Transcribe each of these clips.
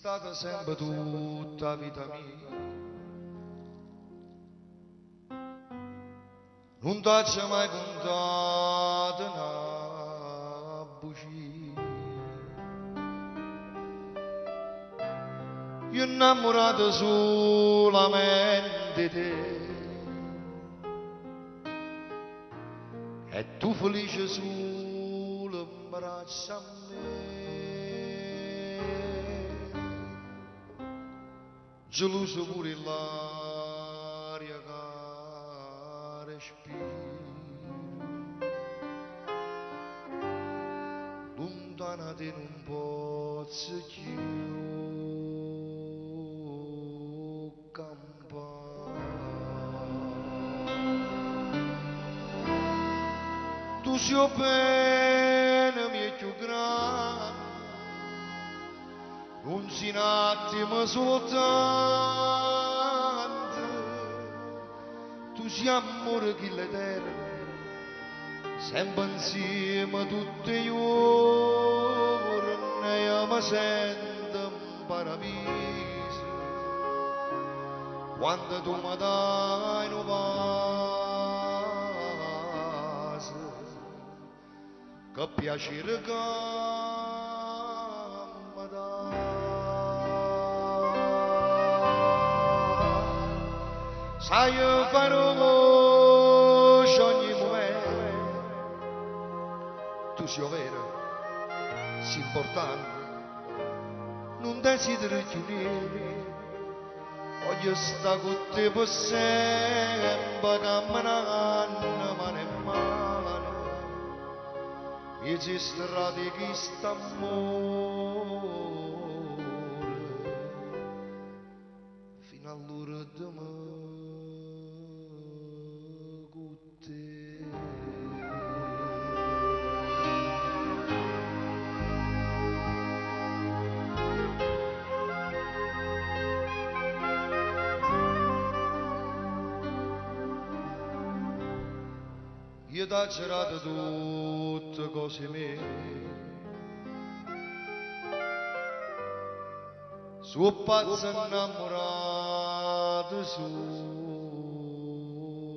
stata sempre tutta la vita mia. Non t'ho mai contato una bugia. Io innamorato solamente di te. E tu felice solo in braccio a me. Geloso pure l'aria che respiro. Lontana te non posso più campare. Tu sei bene, mi è più grande, non si un attimo soltanto. Tu sei amore che l'eterno, sempre insieme tutti i giorni, io mi sento in paradiso. Quando tu mi dai un vaso, che piacere che mi dai. Sai io farò voce ogni momento, tu sei vero, sei importante, non desidero più niente. Voglio stare con te per sempre, camminando mano in mano. Esisterà di questo amore fino all'ora di me con te. Io t'ho girato tutte cose mie, sono pazzo innamorato solo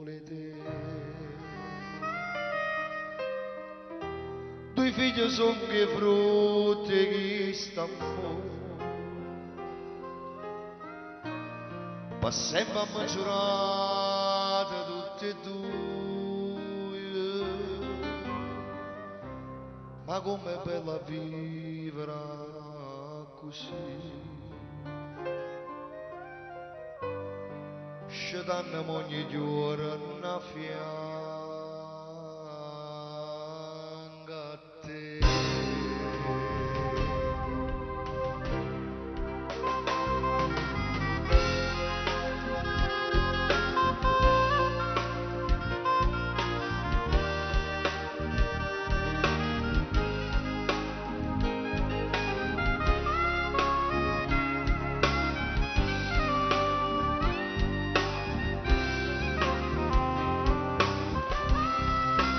di te. Due figli sono che frutti che stanno, per sempre mi giurate tutti e due. Ma com'è bella vivere così, ci danno ogni giorno una fianca a te.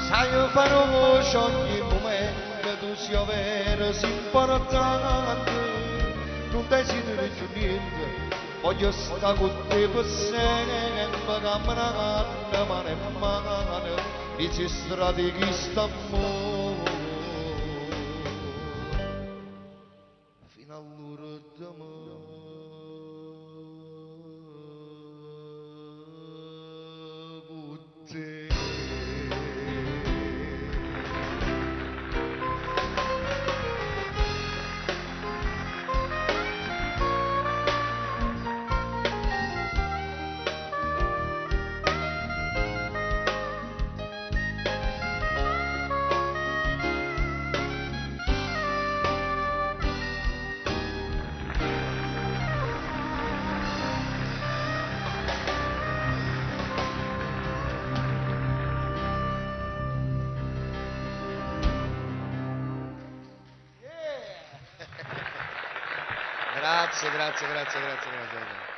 Sai io farò voce ogni momento, tu sei vero, sei importante, non desidero più niente, voglio stare con te per sempre, camminando mano in mano, esisterà di questo amore fino all'ora di me con te. Grazie.